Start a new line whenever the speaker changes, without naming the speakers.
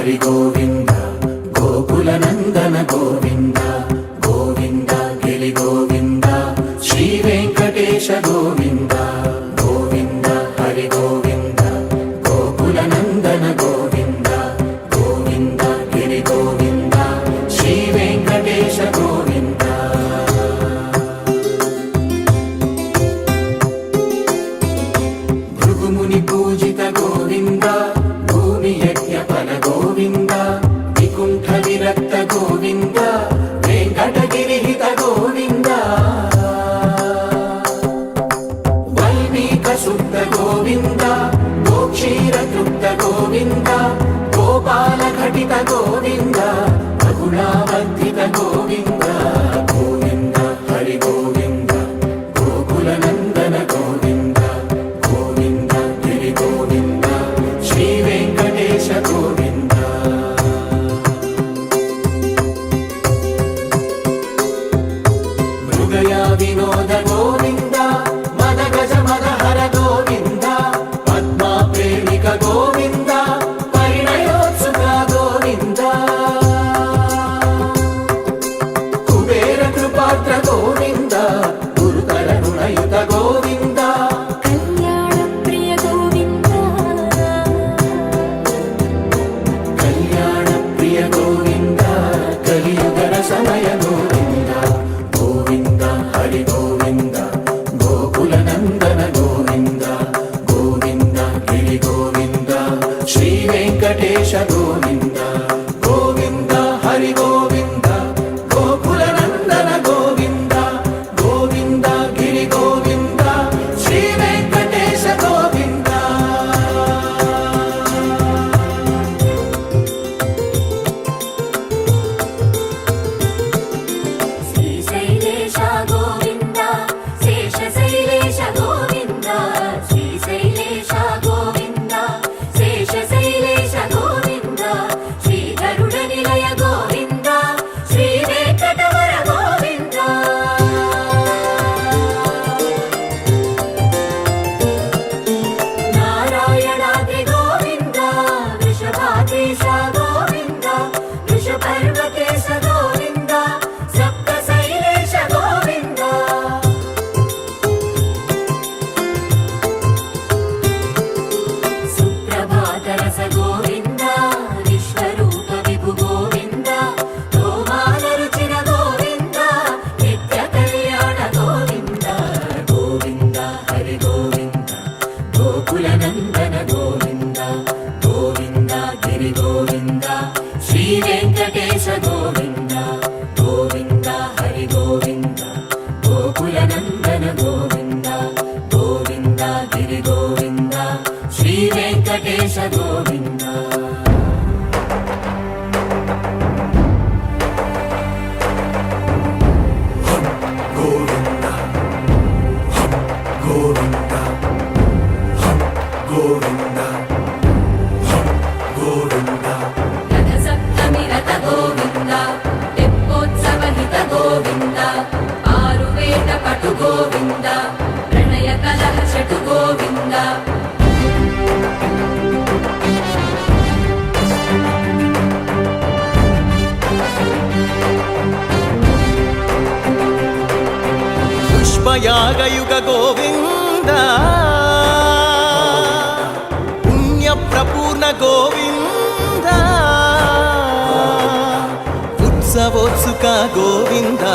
హరి గోవింద గోకుల నందన గోవింద గోవింద గిరి గోవింద శ్రీ వెంకటేశ గోవింద గోవింద హరి గోవింద గోకుల నందన గోవింద గోవింద గిరి గోవింద శ్రీ వెంకటేశ గోవింద భృగుముని పూజిత గోవింద భూమి యజ్ఞ ఫల గోవింద వికుంఠ విరక్త గోవింద వెంకటగిరిహిత గోవింద వల్మీక శుద్ధ గోవింద గోక్షీర తృప్త గోవింద గోపాల ఘటిత గోవింద రఘుణావర్ధిత గోవింద గోవింద హరి గోవింద గోకుల నందన గోవింద గోవింద గిరి గోవింద శ్రీ వెంకటేశ గోవింద మృగయా వినోద గోవింద మద గజ మద హర గోవింద పద్మా ప్రేమిక గోవింద పరిణయోత్సుక గోవింద కుబేర కృపాత్ర గోవింద గురుతర గుణయుత గోవింద
కళ్యాణ ప్రియ గోవింద
కళ్యాణ ప్రియ గోవింద కలియుగ రసమయ గోవింద గోవింద హరి గోవింద గోకుల నందన గోవింద గోవింద గిరి గోవింద శ్రీ వెంకటేశ గోవింద గోవింద హరి గోవింద గోకుల నందన గోవింద గోవింద గిరి గోవింద శ్రీ వెంకటేశ గోవింద
శ్రీశైలేశ గోవింద శేషశైలేశ గోవింద శ్రీశైలేశ గోవింద శేషశైలేశ గోవింద శ్రీ గరుడ నిలయ గోవింద శ్రీ వెంకటవర గోవింద నారాయణాద్రి గోవింద వృషభాద్రీశ గోవింద వృషపర్వతేశ గోవింద సప్త శైలేశ గోవింద సుప్రభాతరస గోవింద విశ్వరూప విభు గోవింద గోమాల రుచిన గోవింద నిత్య కళ్యాణ గోవింద
గోవింద హరి గోవింద గోకుల నందన గోవింద గోవింద గిరి గోవింద శ్రీ వెంకటేశ గోవింద గోవింద హరి గోవింద గోకుల నందన గోవింద గోవింద గిరి గోవింద శ్రీ వెంకటేశ గోవింద గోవింద గోవింద గోవింద గోవింద
రథ సప్తమి రథ గోవింద తెప్పోత్సవ హిత గోవింద ఆరువేట పటు గోవింద ప్రణయ కలహ షటు గోవింద
పుష్పయాగయుగ గోవింద పుణ్య ప్రపూర్ణ గోవింద ఉత్సవోత్సుక గోవింద